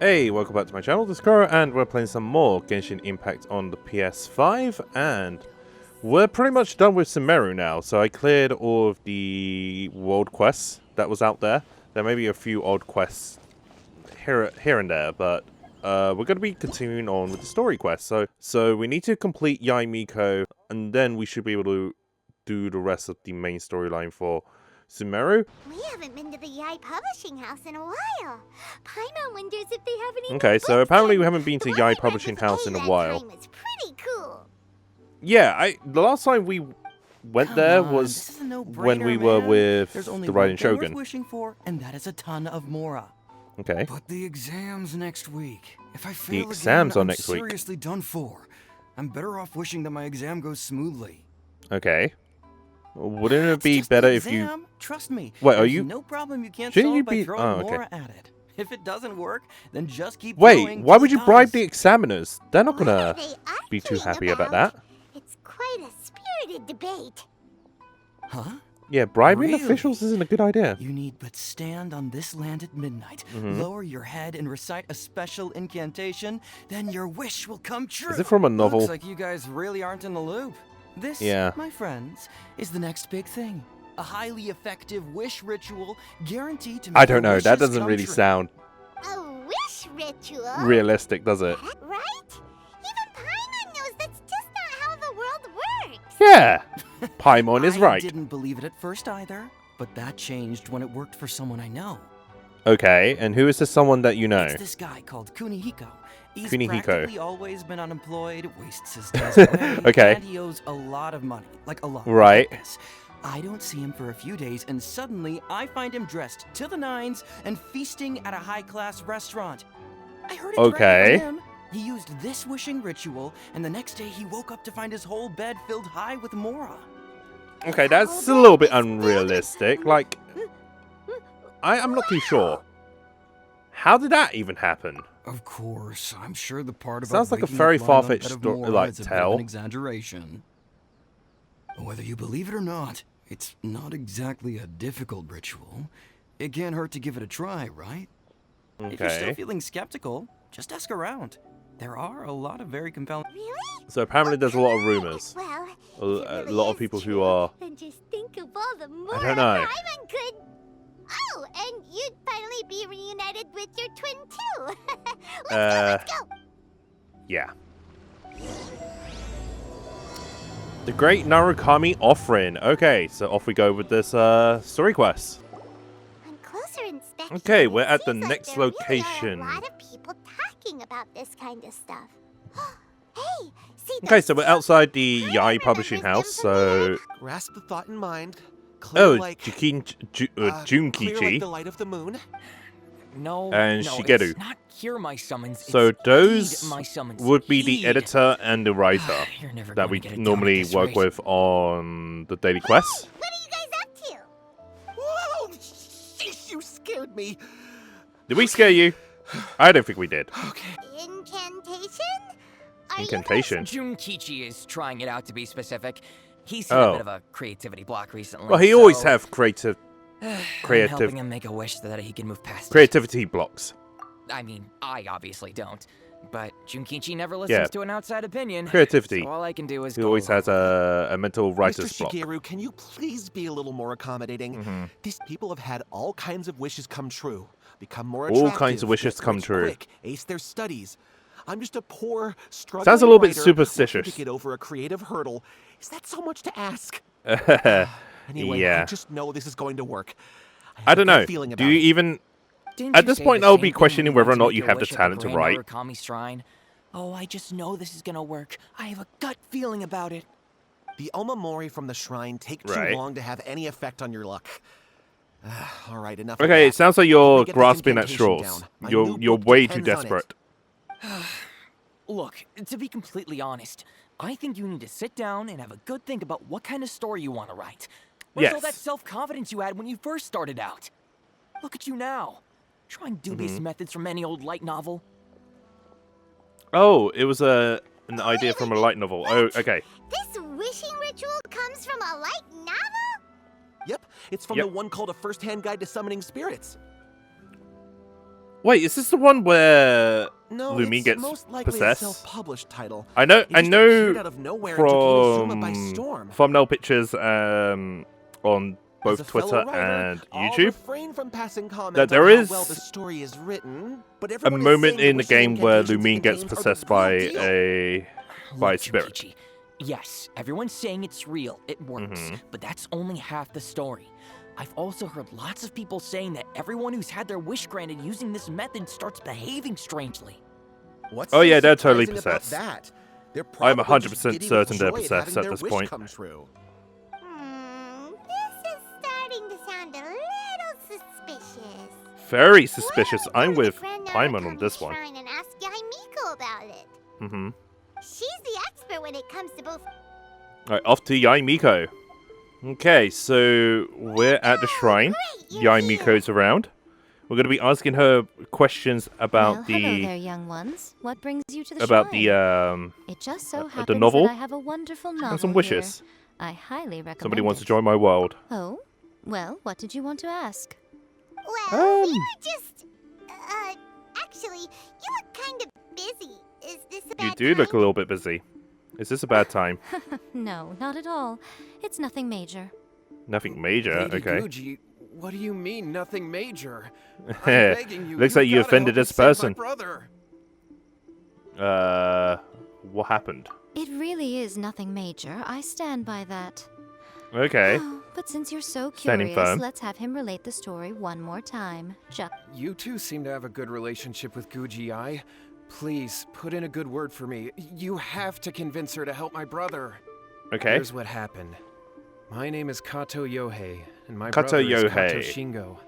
Hey, welcome back to my channel, this is Kuro, and we're playing some more Genshin Impact on the PS5, and we're pretty much done with Sumeru now, so I cleared all of the world quests that was out there. There may be a few odd quests here and there, but we're going to be continuing on with the story quest. So we need to complete Yae Miko, and then we should be able to do the rest of the main storyline for Sumeru. We haven't been to the Yae Publishing House in a while. Paimon wonders if they have any. Okay, so apparently we haven't been to Yae Publishing House in a while. Time was pretty cool. Yeah, the last time we went there was when we were with the Riding Shogun. Wishing for, and that is a ton of Mora. Okay. But the exam's next week. If I fail The again, exams are I'm next week. seriously done for. I'm better off wishing that my exam goes smoothly. Okay. Wouldn't it be better if you... Trust me. Wait, are you... No problem you can't Shouldn't solve you by be... throwing Oh, okay. Mora at it. If it doesn't work, then just keep Wait, throwing why till would it you bribe does. the examiners? They're not What are gonna they be too arguing happy about that. It's quite a spirited debate. Huh? Yeah, bribing Really? officials isn't a good idea. You need but stand on this land at midnight, lower your head and recite a special incantation, then your wish will come true. Is it from a novel? Looks like you guys really aren't in the loop. This, Yeah. my friends, is the next big thing. A highly effective wish ritual guaranteed to make I don't your know, that wishes doesn't come really true. sound A wish ritual? realistic, does it? Right? Even Paimon knows that's just not how the world works. Yeah! Paimon is I right. didn't believe it at first either, but that changed when it worked for someone I know. Okay, and who is this someone that you know? It's this guy called Kunihiko. He's Kunihiko. practically always been unemployed, wastes his days away, Okay. and he owes a lot of money. Like a lot. Right. Like this. I don't see him for a few days, and suddenly I find him dressed to the nines and feasting at a high-class restaurant. I heard it Okay. from him. He used this wishing ritual, and the next day he woke up to find his whole bed filled high with Mora. Okay, that's a little bit unrealistic. Like, I'm not too sure. How did that even happen? Of course, I'm sure the part about Sounds like a waking very up lying on far-fetched bed of story, Mora like, is a bit tell. of an exaggeration. Whether you believe it or not, it's not exactly a difficult ritual. It can't hurt to give it a try, right? If you're still Okay. feeling skeptical, just ask around. There are a lot of very compelling... Really? So apparently there's a lot of rumors. Well, A if it really lot of is people who true, are... then just think of all the more don't know. Paimon could. Oh, and you'd finally be reunited with your twin too. Let's go. Yeah. The Great Narukami Offering. Okay, so off we go with this story quest. On closer inspection, Okay, it we're at the seems like next there really location. are a lot of people talking about this kind of stuff. Hey, see Okay, those so we're two? outside the Paimon Yae Publishing remembers House, them from the so... Grasp the thought in mind. Clear Oh, like, clear like Junkichi. the light of the moon. No, And no, Shigeru. it's not hear my summons. So it's those heed my summons. would be the Heed. editor and the writer You're never that going we to get it done normally at this work rate. with on the daily quests. What are you guys up to? Whoa! Sheesh, you scared me. Did we scare you? I don't think we did. Okay. Incantation? Are Incantation. Junkichi is trying it out to be specific. He's Oh. had a bit of a creativity block recently. Well, he always so have creative I'm creative- helping him make a wish so that he can move past it. creativity blocks. I mean, I obviously don't. But Junkichi never listens Yeah. to an outside opinion. Creativity. So all I can do is He go always along has with it. a mental writer's Mr. block. Shigeru, can you please be a little more accommodating? Mhm. These people have had all kinds of wishes come true. Become more All attractive. kinds of wishes get come rich true. Quick, ace their studies. I'm just a poor, struggling Sounds a little bit writer superstitious. looking to get over a creative hurdle. Is that so much to ask? Anyway, Yeah. I just know this is going to work. I have don't a good know. feeling Do about you it. even... Didn't At you this say point, the I'll same be thing when questioning you whether or went to not make you your have the wish at talent to Grand write. Murakami Shrine? Oh, I just know this is gonna work. I have a gut feeling about it. The Omamori from the shrine take too Right. long to have any effect on your luck. All right, enough. Okay, of it that. sounds like Let you're me get this grasping at incantation straws. down. My You're new book way too depends on it. desperate. Look, to be completely honest, I think you need to sit down and have a good think about what kind of story you want to write. Where's all that Yes. self-confidence you had when you first started out? Look at you now, trying dubious methods from any old light novel. Oh, it was an idea from a light novel. Oh, okay. This wishing ritual comes from a light novel? Yep, it's from Yep. the one called A First-Hand Guide to Summoning Spirits. Wait, is this the one where No, Lumine it's gets most likely possessed? a self-published title. I know. It just appeared out of nowhere and took Inazuma by From storm. thumbnail pictures on As a both Twitter fellow writer, and I'll YouTube refrain from passing comment that there on is how well the story is written, but a everyone is moment saying in the wishing game where incantations Lumine and gets games are the possessed real by deal. a spirit. Yukichi, yes, everyone's saying it's real. It works. But that's only half the story. I've also heard lots of people saying that everyone who's had their wish granted using this method starts behaving strangely. What's Oh, so yeah, they're totally surprising about possessed. that? They're I'm probably 100% just giddy certain with they're joy possessed having at their this wish point. come true. This is starting to sound a little suspicious. Very suspicious. Why I'm don't we go with to the Grand Paimon on Narukami this one. Shrine and ask Yae Miko about it. Mm-hmm. She's the expert when it comes to both. Alright, off to Yae Miko. Okay, so we're at the shrine. Great, you're Yae here. Miko's around. We're going to be asking her questions about Well, hello there, the young ones. What brings you to the about shrine? the It just so the happens novel that I have a wonderful novel and some here. wishes. I highly recommend Somebody wants to it. join my world. Oh, well, what did you want to ask? Well, we were just. Actually, you look kind of busy. Is this a bad You do look a time? little bit busy. Is this a bad time? No, not at all. It's nothing major. Nothing major. Lady Okay. Guji, what do you mean, nothing major? I'm Heh, begging you. looks like you gotta offended help me this save person. My brother. What happened? It really is nothing major. I stand by that. Okay. But since you're so Standing curious, firm. let's have him relate the story one more time. You two seem to have a good relationship with Guji. Please, put in a good word for me. You have to convince her to help my brother. Okay. Here's what happened. My name is Kato Yohei, and my Kato brother is Kato Yohei. Shingo.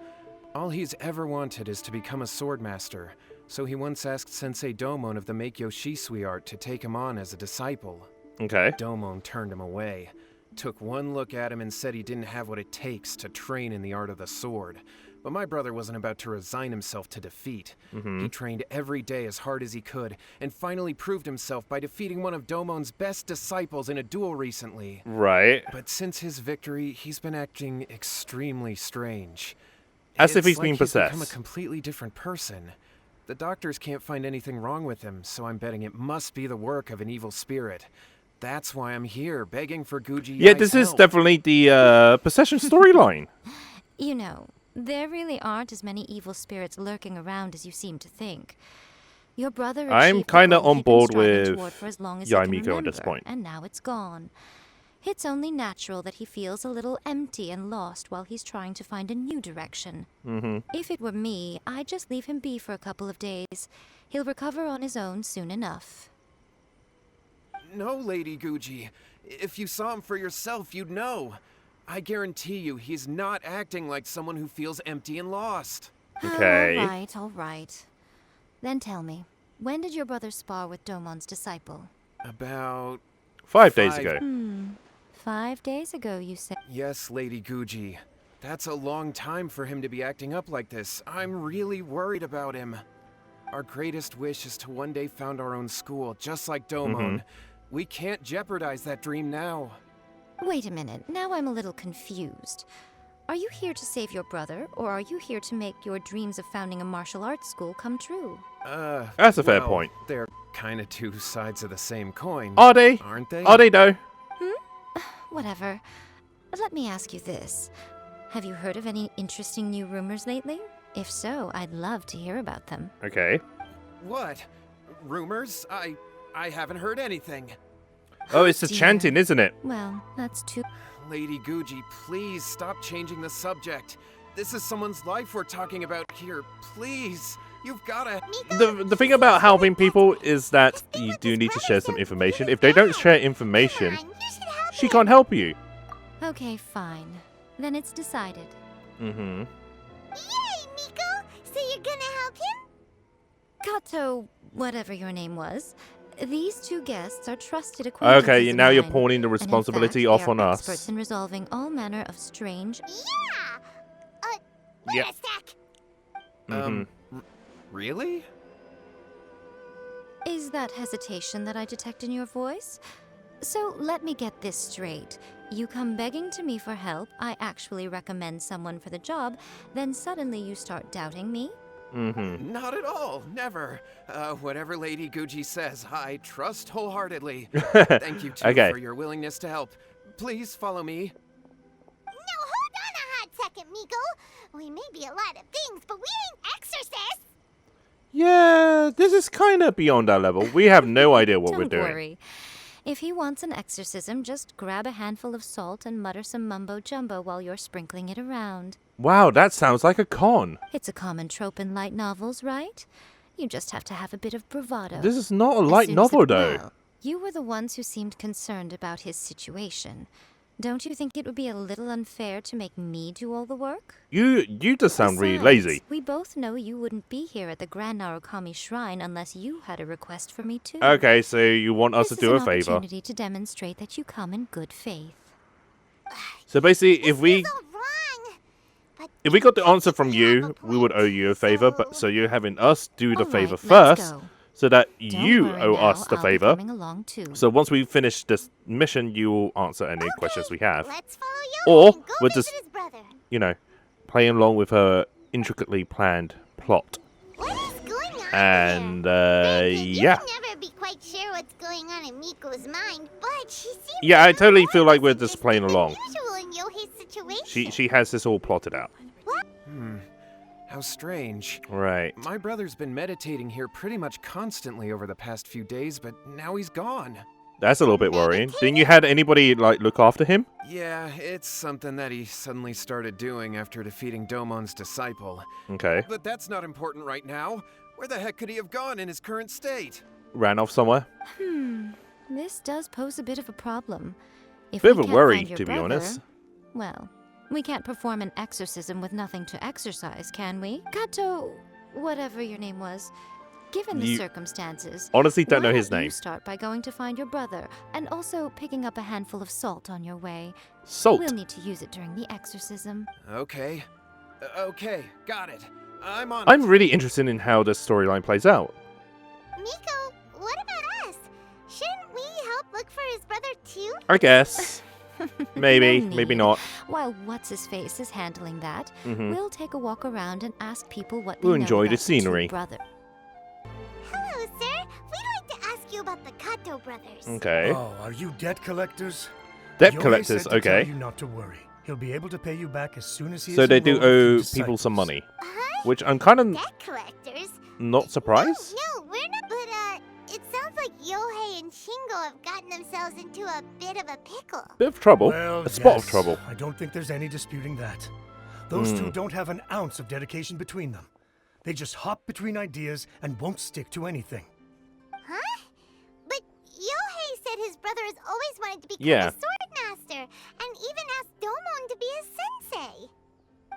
All he's ever wanted is to become a swordmaster, so he once asked Sensei Domon of the Meikyo Shisui art to take him on as a disciple. Okay. Domon turned him away, took one look at him and said he didn't have what it takes to train in the art of the sword. But my brother wasn't about to resign himself to defeat. He trained every day as hard as he could, and finally proved himself by defeating one of Domon's best disciples in a duel recently. Right. But since his victory, he's been acting extremely strange. As if It's he's like being become a possessed. completely different person. The doctors can't find anything wrong with him, so I'm betting it must be the work of an evil spirit. That's why I'm here, begging for Guji. Yeah, this is definitely the possession storyline. You know, there really aren't as many evil spirits lurking around as you seem to think. Your brother I'm achieved the kinda goal on he'd been board striving with toward for as long as Yae he can Miko at this remember, point. and now it's gone. It's only natural that he feels a little empty and lost while he's trying to find a new direction. If it were me, I'd just leave him be for a couple of days. He'll recover on his own soon enough. No, Lady Guji. If you saw him for yourself, you'd know. I guarantee you, he's not acting like someone who feels empty and lost. Okay. All right. Then tell me, when did your brother spar with Domon's disciple? About 5 days ago. 5 days ago, you said. Yes, Lady Guji. That's a long time for him to be acting up like this. I'm really worried about him. Our greatest wish is to one day found our own school, just like Domon. We can't jeopardize that dream now. Wait a minute, now I'm a little confused. Are you here to save your brother, or are you here to make your dreams of founding a martial arts school come true? That's a fair Well, point. They're kind of two sides of the same coin. Are they? Aren't they? Are they though? Whatever. Let me ask you this. Have you heard of any interesting new rumors lately? If so, I'd love to hear about them. Okay. What? Rumors? I haven't heard anything. Oh, it's the dear. chanting, isn't it? Well, that's too... Lady Guji, please stop changing the subject. This is someone's life we're talking about here. Please, you've gotta... The thing about helping people is that you do need to share some information. If they don't share information, Come on, you should help she him. can't help you. Okay, fine. Then it's decided. Mm-hmm. Yay, Miko! So you're gonna help him? Kato, whatever your name was, these two guests are trusted acquaintances Okay, of now you're mine, pawning the and in responsibility fact, off they are on us. experts in resolving all manner of strange... Yeah! Wait Yep. a sec! Really? Is that hesitation that I detect in your voice? So let me get this straight. You come begging to me for help, I actually recommend someone for the job, then suddenly you start doubting me? Not at all. Never. Whatever Lady Guji says, I trust wholeheartedly. Thank you, too, Okay. for your willingness to help. Please follow me. Now hold on a hot second, Miko. We may be a lot of things, but we ain't exorcists. Yeah, this is kind of beyond our level. We have no idea what we're Don't doing. worry. If he wants an exorcism, just grab a handful of salt and mutter some mumbo-jumbo while you're sprinkling it around. Wow, that sounds like a con. It's a common trope in light novels, right? You just have to have a bit of bravado. This is not a As light soon as novel, it- though. well, you were the ones who seemed concerned about his situation. Don't you think it would be a little unfair to make me do all the work? You just sound really Besides, lazy. we both know you wouldn't be here at the Grand Narukami Shrine unless you had a request for me too. Okay, so you want us This to do a is an favor. opportunity to demonstrate that you come in good faith. So basically, if This we is all wrong. But if we got the answer from you you, have a we would owe point, you a favor. But so you're having us do the All favor right, let's first, go. so that Don't you worry owe now, us the I'll be favor. coming along too. So once we finish this mission, you will answer any questions we have. Let's follow Or Yokai and go we'll visit just- his brother. You know, playing along with her intricately planned plot. What is going on And there? Granted, you yeah. can never be quite sure what's going on in Miko's mind, but she seems Yeah, I to totally know feel more like we're just interested playing than along. usual in Yohei's situation. She has this all plotted out. How strange. Right. My brother's been meditating here pretty much constantly over the past few days, but now he's gone. That's a little bit worrying. Didn't you had anybody like look after him? Yeah, it's something that he suddenly started doing after defeating Domon's disciple. Okay. But that's not important right now. Where the heck could he have gone in his current state? Ran off somewhere. This does pose a bit of a problem. If Bit we of a can't worry, find your to be brother, honest. Well, we can't perform an exorcism with nothing to exorcise, can we? Kato, whatever your name was. Given the You- circumstances, Honestly, don't why know his you name. start by going to find your brother, and also picking up a handful of salt on your way. Salt. We'll need to use it during the exorcism. Okay. Okay, got it. I'm on I'm it. really interested in how this storyline plays out. Miko, what about us? Shouldn't we help look for his brother too? I guess. Maybe, No maybe need. not. While What's-His-Face is handling that, Mhm. we'll take a walk around and ask people what We'll they know enjoy the about two scenery. brother. Hello, sir. We'd like to ask you about the Kato brothers. Okay. Oh, are you debt collectors? Debt Yohei collectors, said to okay. Tell you not to worry. He'll be able to pay you back as soon as he So is they do enrolled owe with the people some disciples. money. Huh? Which I'm kind of Debt collectors? not surprised. No, we're not. But, it sounds like Yohei and Shingo have gotten themselves into a bit of a pickle. Bit of trouble. Well, A spot of yes. trouble. I don't think there's any disputing that. Those Hmm. two don't have an ounce of dedication between them. They just hop between ideas and won't stick to anything. Huh? But Yohei said his brother has always wanted to become Yeah. a sword master, and even asked Domon to be his sensei.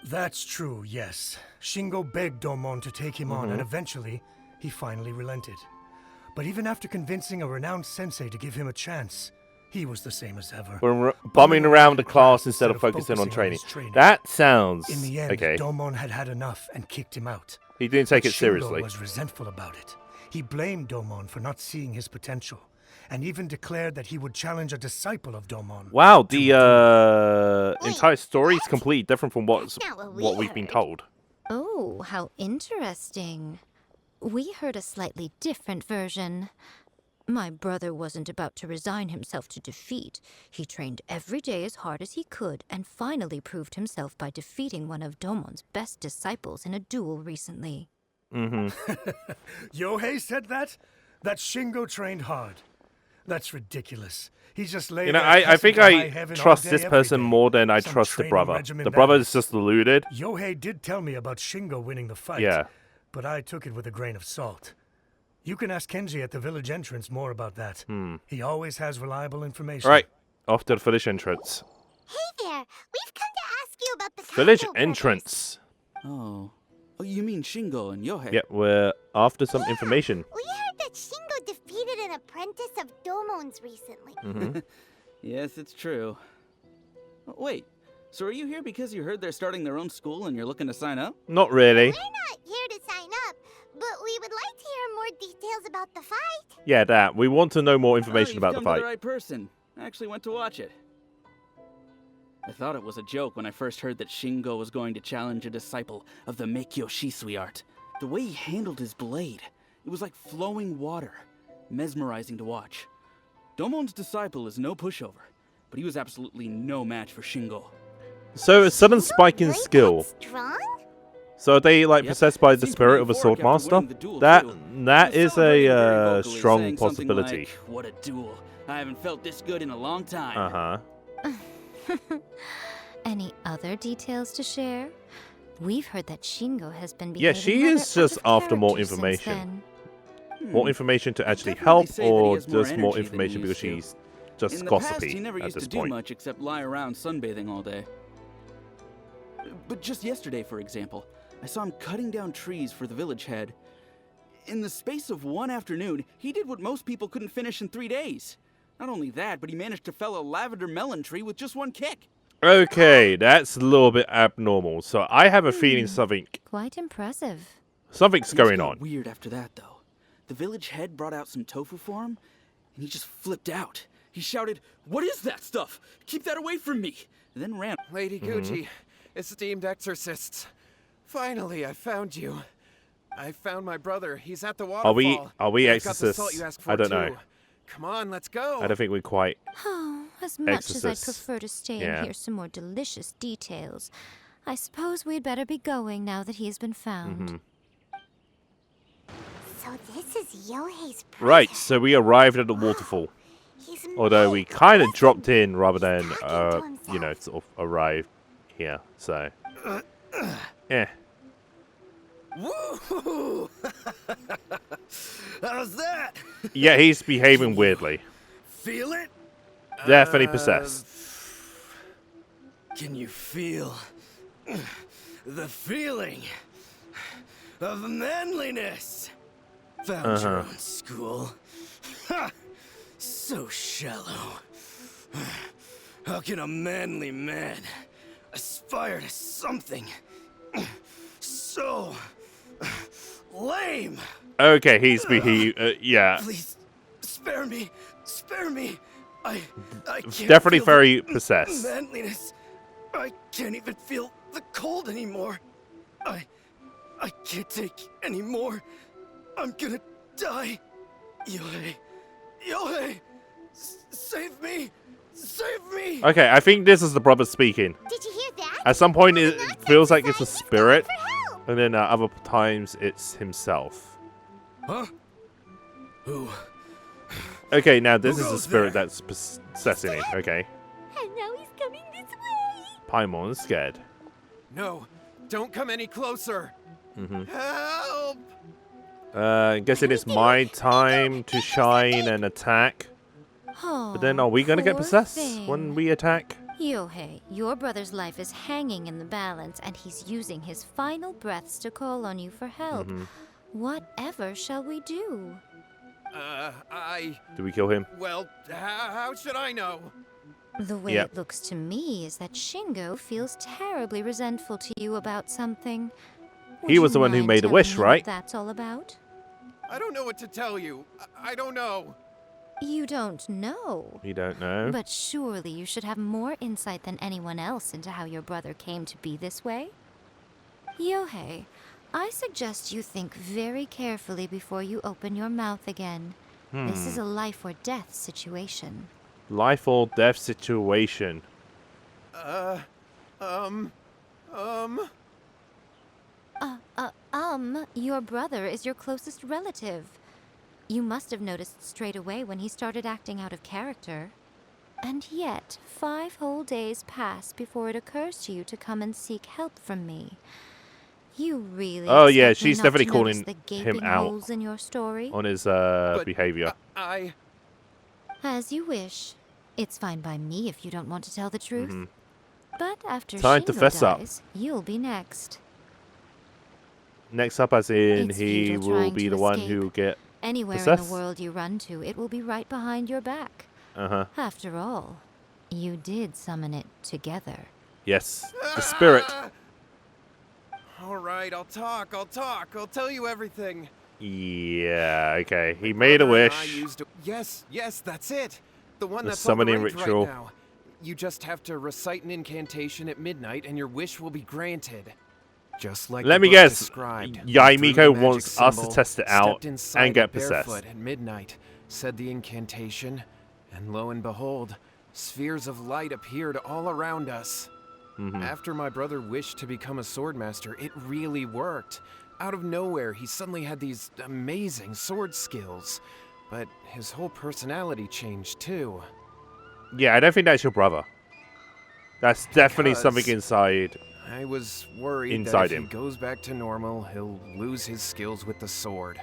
That's true, yes. Shingo begged Domon to take him on, and Mhm. eventually, he finally relented. But even after convincing a renowned sensei to give him a chance, he was the same as ever. We're bumming around the class instead of focusing on training. his training. That sounds In the end, okay. Domon had had enough and kicked him out. He didn't take But it seriously. Shingo was resentful about it. He blamed Domon for not seeing his potential, and even declared that he would challenge a disciple of Domon. Wow, to the Wait, entire story is what? completely different from That's not what we we've been heard. told. Oh, how interesting. We heard a slightly different version. My brother wasn't about to resign himself to defeat. He trained every day as hard as he could and finally proved himself by defeating one of Domon's best disciples in a duel recently. Yohei said that? That Shingo trained hard. That's ridiculous. He's just laying You know, there I cussing think to high I heaven all trust day, this every person day. more than I Some trust the training brother. regimen The that brother is- is just deluded. Yohei did tell me about Shingo winning the fight. Yeah. But I took it with a grain of salt. You can ask Kenji at the village entrance more about that. He always has reliable information. All right, off to the village entrance. Hey there, we've come to ask you about the Village Kato brothers. entrance. Oh. Oh, you mean Shingo and Yohei? Yep, we're after some information. We heard that Shingo defeated an apprentice of Domon's recently. Mhm. Yes, it's true. Oh, wait, so are you here because you heard they're starting their own school and you're looking to sign up? Not really. We're not here to sign up, but we would like to hear more details about the fight. Yeah, that. We want to know more Oh, information you've about the come to fight. the right person. I actually went to watch it. I thought it was a joke when I first heard that Shingo was going to challenge a disciple of the Meikyo Shisui art. The way he handled his blade, it was like flowing water, mesmerizing to watch. Domon's disciple is no pushover, but he was absolutely no match for Shingo. So a sudden spike in Really skill. that strong? So are they like Yep. possessed by the Seemed spirit pretty of a euphoric sword after master? winning the duel, That too. that He was is celebrating very a vocally, strong saying something possibility. like, "What a duel! I haven't felt this good in a long time." Any other details to share? We've heard that Shingo has been Yeah, behaving she rather is just out of after more character since information. then. More information to actually definitely help, say that he or has more just more energy than he information because used to. she's just In the past, gossipy he never at used this to do point. much except lie around sunbathing all day. But just yesterday, for example, I saw him cutting down trees for the village head. In the space of one afternoon, he did what most people couldn't finish in 3 days. Not only that, but he managed to fell a lavender melon tree with just one kick. Okay, that's a little bit abnormal. So I have a feeling Quite impressive. something's Things going got on. weird after that, though. The village head brought out some tofu for him, and he just flipped out. He shouted, "What is that stuff? Keep that away from me!" And then ran. Lady Gucci, esteemed exorcists. Finally, I found you. I found my brother. He's at the waterfall. Are we I've got the salt exorcists? you asked for I don't too. know. Come on, let's go. I don't think we're quite. Oh, as much as I'd Exorcists. prefer to stay Yeah. and hear some more delicious details, I suppose we'd better be going now that he has been found. So this is Yohei's brother. Right, so we arrived at the waterfall. He's Although we kind of dropped in rather than, talking to you know, sort of arrived here. So, yeah. Woo! How's that? Yeah, he's behaving weirdly. Feel it? Definitely possessed. Can you feel the feeling of manliness? Found your own school. Ha! So shallow. How can a manly man aspire to something so lame? Okay, yeah. Please, spare me. Spare me. I can't Definitely feel very the possessed. manliness. I can't even feel the cold anymore. I can't take any more. I'm gonna die. Yohei, save me. Save me. Okay, I think this is the brother speaking. Did you hear that? At some point, it Nonsense feels like it's a exercise, he's spirit, calling for help. and then other times it's himself. Huh? Who? Okay, now this Who is the goes spirit there? that's possessing him. Okay, And now he's coming this way. Paimon's scared. No, don't come any closer. Help! I'm guessing it's my time to shine and attack. Oh, But then, are we gonna get poor possessed thing. when we attack? Yohei, your brother's life is hanging in the balance, and he's using his final breaths to call on you for help. Whatever shall we do? Do we kill him? Well, how should I know? The way Yep. it looks to me is that Shingo feels terribly resentful to you about something. Would He was you the one who mind made the telling wish, me what right? that's all about? I don't know what to tell you. I don't know. You don't know. We don't know. But surely you should have more insight than anyone else into how your brother came to be this way? Yohei, I suggest you think very carefully before you open your mouth again. This is a life or death situation. Life or death situation. Your brother is your closest relative. You must have noticed straight away when he started acting out of character. And yet, 5 whole days pass before it occurs to you to come and seek help from me. You really Oh, expect yeah, me she's not definitely to calling notice the him gaping out holes in your story? on his But behavior. As you wish. It's fine by me if you don't want to tell the truth. But after Time to Shingo fess up. dies, you'll be next. Next up, as in, It's he futile will trying be to the one escape. who will get. Anywhere in Possessed? the world you run to, it will be right behind your back. After all, you did summon it together. Yes, the spirit. All right, I'll talk. I'll tell you everything. Yeah, okay. He made a Brother and I wish. used yes, that's it. The one The that's on the summoning range ritual. right now. You just have to recite an incantation at midnight and your wish will be granted. Just like Let the me book guess, described, Yae he drew Miko the magic wants us to symbol, test it out stepped inside and get it possessed. barefoot at midnight, said the incantation, and lo and behold, spheres of light appeared all around us. After my brother wished to become a swordmaster, it really worked. Out of nowhere, he suddenly had these amazing sword skills, but his whole personality changed too. Yeah, I don't think that's your brother. That's definitely Because something inside. I was worried Inside that if him. he goes back to normal, he'll lose his skills with the sword.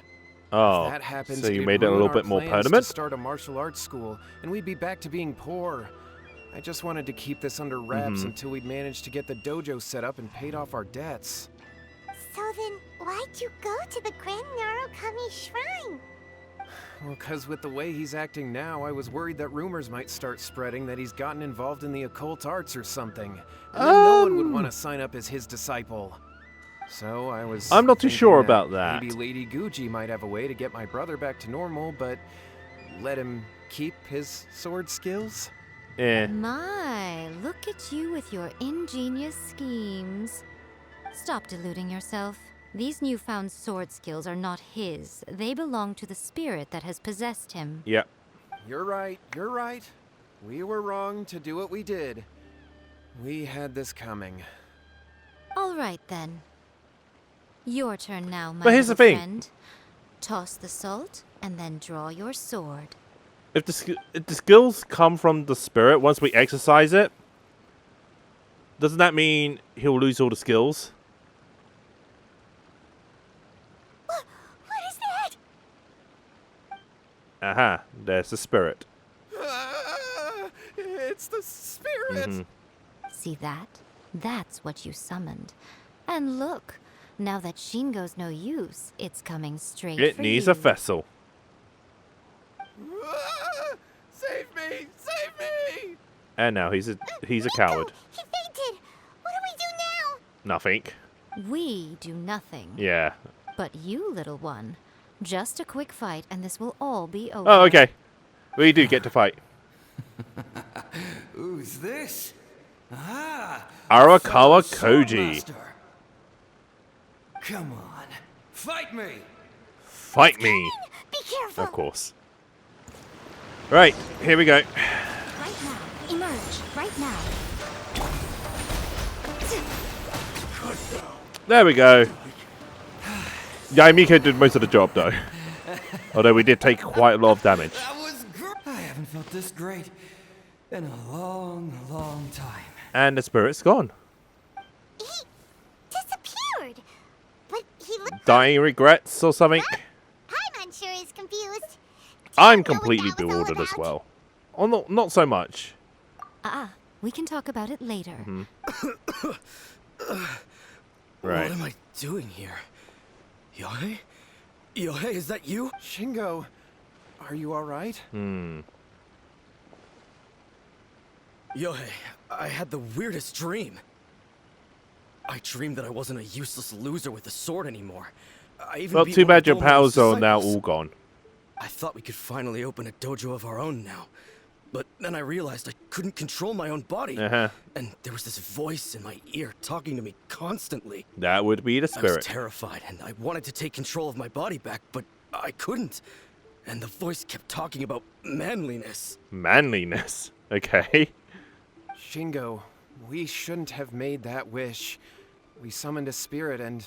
Oh, If that happens, so you it'd made it a ruin little our bit more plans permanent? To start a martial arts school, and we'd be back to being poor. I just wanted to keep this under wraps until we'd managed to get the dojo set up and paid off our debts. So then, why'd you go to the Grand Narukami Shrine? Well, because with the way he's acting now, I was worried that rumors might start spreading that he's gotten involved in the occult arts or something. And then no one would want to sign up as his disciple. So I was I'm not too thinking sure about that. Maybe Lady Gucci might have a way to get my brother back to normal, but let him keep his sword skills? Eh. My, look at you with your ingenious schemes. Stop deluding yourself. These newfound sword skills are not his. They belong to the spirit that has possessed him. Yeah. You're right, you're right. We were wrong to do what we did. We had this coming. All right, then. Your turn now, my But here's the little thing. friend. Toss the salt, and then draw your sword. If the skills come from the spirit once we exercise it, doesn't that mean he'll lose all the skills? What is that? Aha, there's the spirit. It's the spirit! See that? That's what you summoned. And look, now that Shingo's no use, it's coming straight It for needs you. a vessel. Save me! Save me! And now he's a Miko, coward. He fainted. What do we do now? Nothing. We do nothing. Yeah. But you, little one, just a quick fight and this will all be over. Oh, okay. We do get to fight. Who's this? Ah! Arakawa fellow Koji. swordmaster. Come on, fight me! Fight me. Be careful. Of course. Right, here we go. Right now. Emerge. Right now. There we go. Yae Miko did most of the job, though. Although we did take quite a lot of damage. That was great! I haven't felt this great in a long, long time. And the spirit's gone. He disappeared. But he looked. Dying regrets or something. Paimon sure is confused. I'm Know what completely that was all bewildered as about? well. Oh, not so much. We can talk about it later. Right. What am I doing here? Yohei? Yohei, is that you? Shingo, are you alright? Yohei, I had the weirdest dream. I dreamed that I wasn't a useless loser with a sword anymore. I even Well, beat too one of bad your Domon's powers are now disciples. all gone. I thought we could finally open a dojo of our own now. But then I realized I couldn't control my own body. Uh-huh. And there was this voice in my ear talking to me constantly. That would be the I was spirit. terrified and I wanted to take control of my body back, but I couldn't. And the voice kept talking about manliness. Manliness. Okay. Shingo, we shouldn't have made that wish. We summoned a spirit and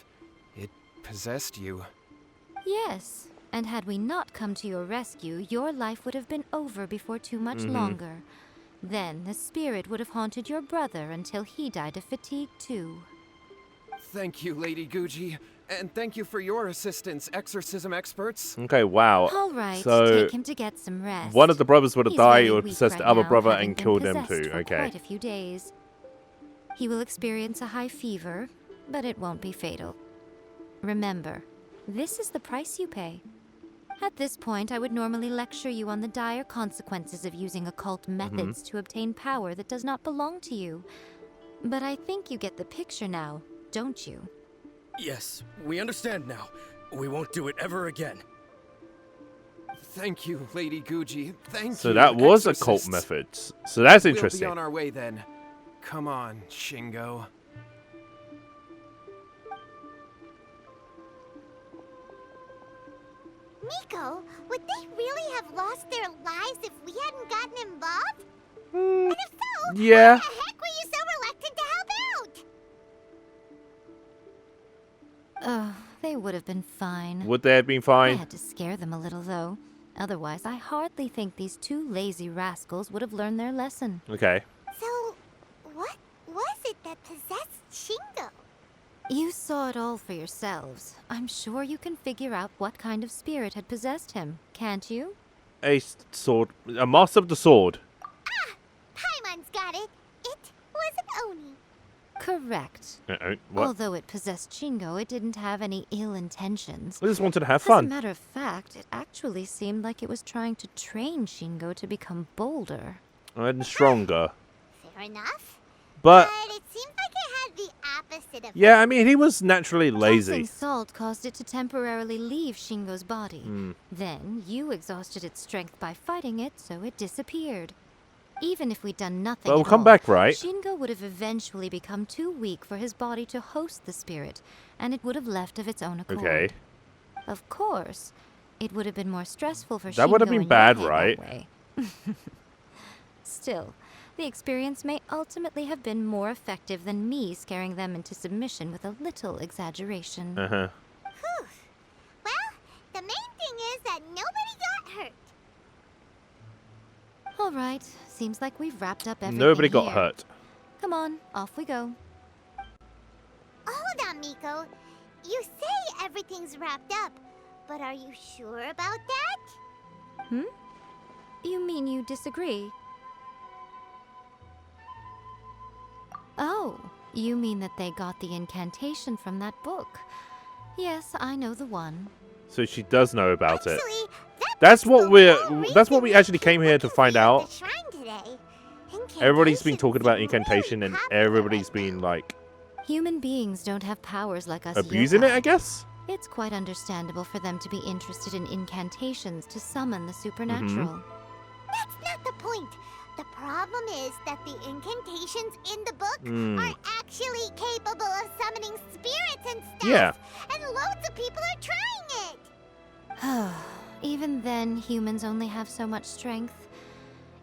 it possessed you. Yes. And had we not come to your rescue, your life would have been over before too much longer. Then the spirit would have haunted your brother until he died of fatigue too. Thank you, Lady Gucci. And thank you for your assistance, exorcism experts. Okay, wow. All right, So, take him to get some rest. one of the brothers would have He's died very or weak possessed right the other now, brother having and been killed him possessed too. for Okay. quite a few days. He will experience a high fever, but it won't be fatal. Remember, this is the price you pay. At this point, I would normally lecture you on the dire consequences of using occult methods to obtain power that does not belong to you. But I think you get the picture now, don't you? Yes, we understand now. We won't do it ever again. Thank you, Lady Gucci. Thank you. So that was occult exorcists. methods. So that's We'll be interesting. on our way then. Come on, Shingo. Miko, would they really have lost their lives if we hadn't gotten involved? And if so, Yeah. why the heck were you so reluctant to help out? Oh, they would have been fine. Would they have been I fine? had to scare them a little, though. Otherwise, I hardly think these two lazy rascals would have learned their lesson. Okay. So, what was it that possessed Shingo? You saw it all for yourselves. I'm sure you can figure out what kind of spirit had possessed him, can't you? A sword. A master of the sword. Paimon's got it. It was an Oni. Correct. What? Although it possessed Shingo, it didn't have any ill intentions. I just wanted to have As a fun. matter of fact, it actually seemed like it was trying to train Shingo to become bolder. And stronger. Fair enough. But, it seemed like it had the opposite of yeah, I mean, he was naturally lazy. Tossing salt caused it to temporarily leave Shingo's body. Then, you exhausted its strength by fighting it, so it disappeared. Even if we'd done nothing Well, we'll at come all, back, right? Shingo would have eventually become too weak for his body to host the spirit, and it would have left of its own accord. Okay. Of course, it would have been more stressful for Shingo. That would have been and bad, Yokai that right? way. Still, the experience may ultimately have been more effective than me scaring them into submission with a little exaggeration. Uh-huh. Whew. Well, the main thing is that nobody got hurt. All right, seems like we've wrapped up everything Nobody got here. hurt. Come on, off we go. Hold on, Miko. You say everything's wrapped up, but are you sure about that? You mean you disagree? Oh, you mean that they got the incantation from that book. Yes, I know the one. So she does know about it. Actually, That's book's what the we're. whole That's what reason we we actually keep came here to looking find for you at out. the shrine today. Everybody's been talking about Incantations incantation, and really popular everybody's right been now. like Human beings don't have powers like us abusing it, yokai. I guess. It's quite understandable for them to be interested in incantations to summon the supernatural. That's not the point. The problem is that the incantations in the book are actually capable of summoning spirits and stuff. Yeah. And loads of people are trying it. Even then, humans only have so much strength.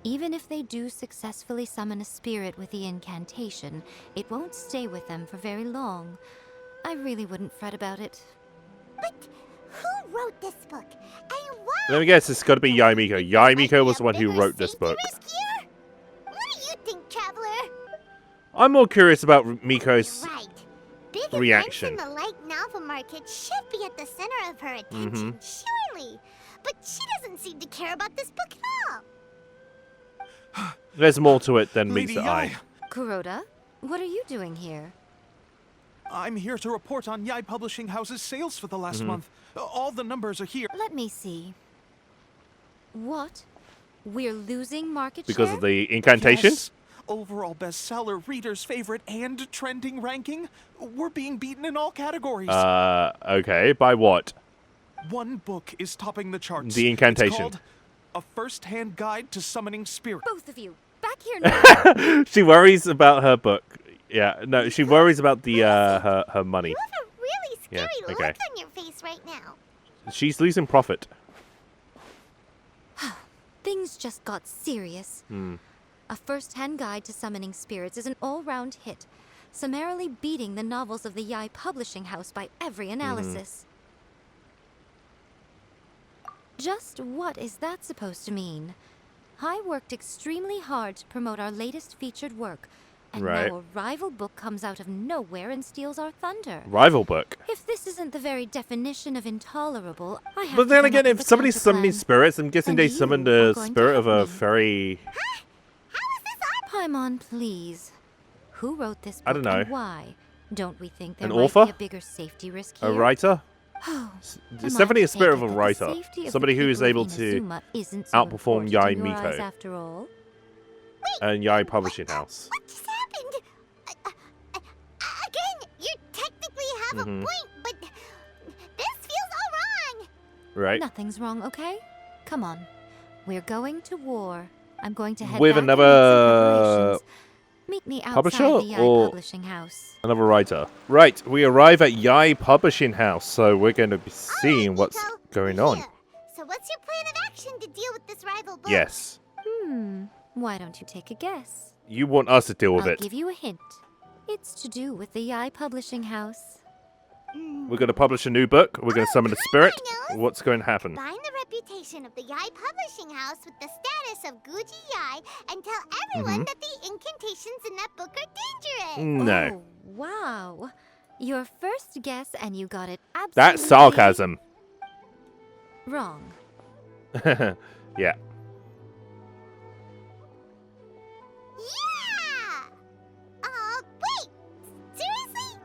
Even if they do successfully summon a spirit with the incantation, it won't stay with them for very long. I really wouldn't fret about it. But who wrote this book? And why? Let me guess, it's got to be Yae Miko. Yae Miko was the one who Bigger wrote this safety book. risk here? What do you think, Traveler? I'm more curious about Miko's Right. Big reaction. events in the light novel market should be at the center of her attention, surely. But she doesn't seem to care about this book at all. There's more to it than meets Lady the eye. Yae, Kuroda, what are you doing here? I'm here to report on Yae Publishing House's sales for the last month. All the numbers are here. Let me see. What? We're losing market Because share? of the incantation? Yes. Overall bestseller, readers' favorite, and trending ranking. We're being beaten in all categories. Okay. By what? One book is topping the charts. The incantation. It's called A First-Hand Guide to Summoning Spirits. Both of you, back here now. She worries about her book. Yeah, no, she worries about the her money. You have a really Yeah, scary okay. look on your face right now. She's losing profit. Things just got serious. A first-hand guide to summoning spirits is an all-round hit, summarily beating the novels of the Yae Publishing House by every analysis. Just what is that supposed to mean? I worked extremely hard to promote our latest featured work, and Right. now a rival book comes out of nowhere and steals our thunder. Rival book. If this isn't the very definition of intolerable, I have But to then come again, up if with a somebody's summoning counterplan. spirits, I'm guessing And they you summoned are the going to spirit of help a me. fairy. How is this our Paimon, please. Who wrote this book I don't know. and why? Don't we think there An might author? be a bigger safety risk A here? writer? Oh, It's am I definitely to a spirit take of a it that the writer. safety of Somebody the who is people of able to Inazuma isn't so outperform important Yae in your Miko. eyes after all? And Yae Publishing House. What just happened? Again, you technically have a point, but this feels all wrong. Right? Nothing's wrong, okay? Come on. We're going to war. I'm going to head With back and make another some preparations. Meet me outside publisher the Yae or- Publishing House. Another writer. Right, we arrive at Yae Publishing House, so we're going to be seeing what's Miko, going here. on. what's your plan of action to deal with this rival book? Yes. Why don't you take a guess? You want us to deal with I'll it. give you a hint. It's to do with the Yae Publishing House. We're going to publish a new book. We're going to summon a spirit. I know. What's going to happen? Combine the reputation of the Yae Publishing House with the status of Guji Yae and tell everyone that the incantations in that book are dangerous. No. Oh, wow. Your first guess and you got it absolutely That's sarcasm. wrong. Yeah. Yeah! Wait! Seriously?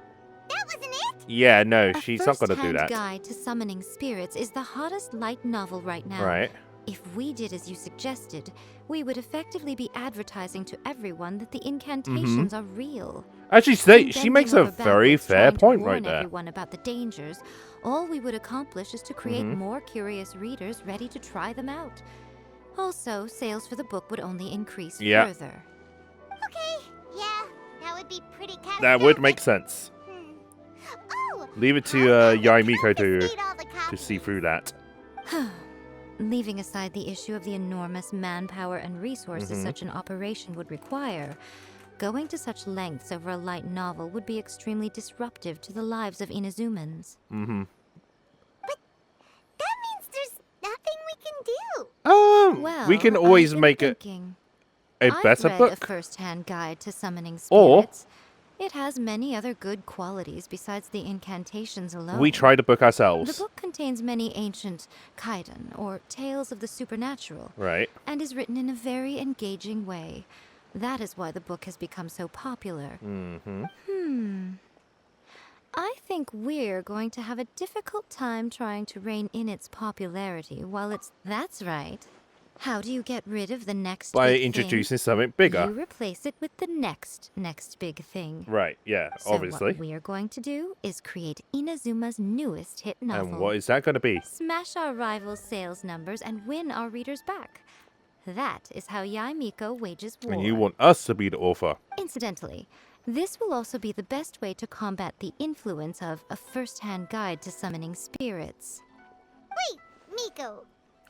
That wasn't it? Yeah, no, A she's not going to do first-hand that. guide to summoning spirits is the hottest light novel right now. Right. If we did as you suggested, we would effectively be advertising to everyone that the incantations are real. Actually, And she then makes we a were very backwards fair trying to point warn right there. everyone about the dangers. All we would accomplish is to create more curious readers ready to try them out. Also, sales for the book would only increase Yeah. further. Okay, yeah, that would be pretty catastrophic. That would make sense. Oh! Leave it to I'll Yae Miko to confiscate all the copies. see through that. Leaving aside the issue of the enormous manpower and resources such an operation would require, going to such lengths over a light novel would be extremely disruptive to the lives of Inazumans. That means there's nothing we can do. Well, we can I've always been make it thinking. a better I've read a book. first-hand guide to summoning Or- spirits. It has many other good qualities besides the incantations alone. We try the book The ourselves. book contains many ancient kaiden, or tales of the supernatural, Right. and is written in a very engaging way. That is why the book has become so popular. I think we're going to have a difficult time trying to rein in its popularity while it's... That's right. How do you get rid of the next By big introducing something thing? bigger. You replace it with the next big thing. Right, yeah, So obviously. what we're going to do is create Inazuma's newest hit novel. And what is that going to be? Smash our rivals' sales numbers and win our readers back. That is how Yae Miko wages war. And you want us to be the author. Incidentally, this will also be the best way to combat the influence of a first-hand guide to summoning spirits. Wait, Miko.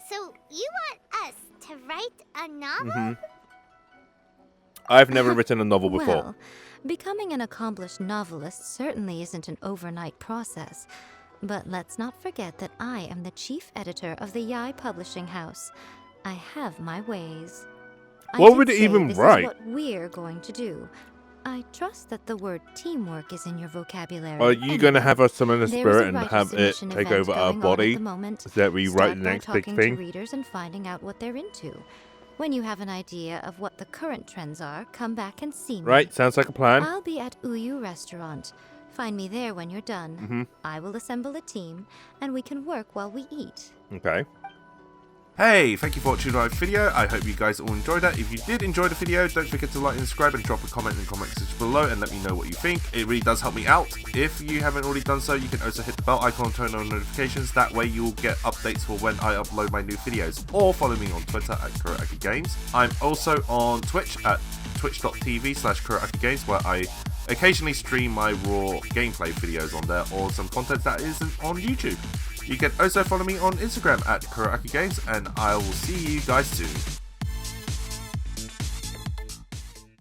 So you want us to write a novel? I've never written a novel before. Well, becoming an accomplished novelist certainly isn't an overnight process. But let's not forget that I am the chief editor of the Yae Publishing House. I have my ways. What I would did it say even this write? Is what we're going to do. I trust that the word teamwork is in your vocabulary. Are you going to Anyway, have us summon a there is spirit a and writers' have it submission take event over our going on at body? the moment. That we Start write the by next big talking thing? to readers and finding out what they're into. When you have an idea of what the current trends are, come back and see me. Right, sounds like a plan. I'll be at Uyu Restaurant. Find me there when you're done. I will assemble a team, and we can work while we eat. Okay. Hey, thank you for watching my video. I hope you guys all enjoyed that. If you did enjoy the video, don't forget to like and subscribe and drop a comment in the comment section below and let me know what you think. It really does help me out. If you haven't already done so, you can also hit the bell icon and turn on notifications. That way you'll get updates for when I upload my new videos. Or follow me on Twitter at KuroAkiGames. I'm also on Twitch at twitch.tv/KuroAkiGames, where I occasionally stream my raw gameplay videos on there or some content that isn't on YouTube. You can also follow me on Instagram at KuroAkiGames, and I will see you guys soon.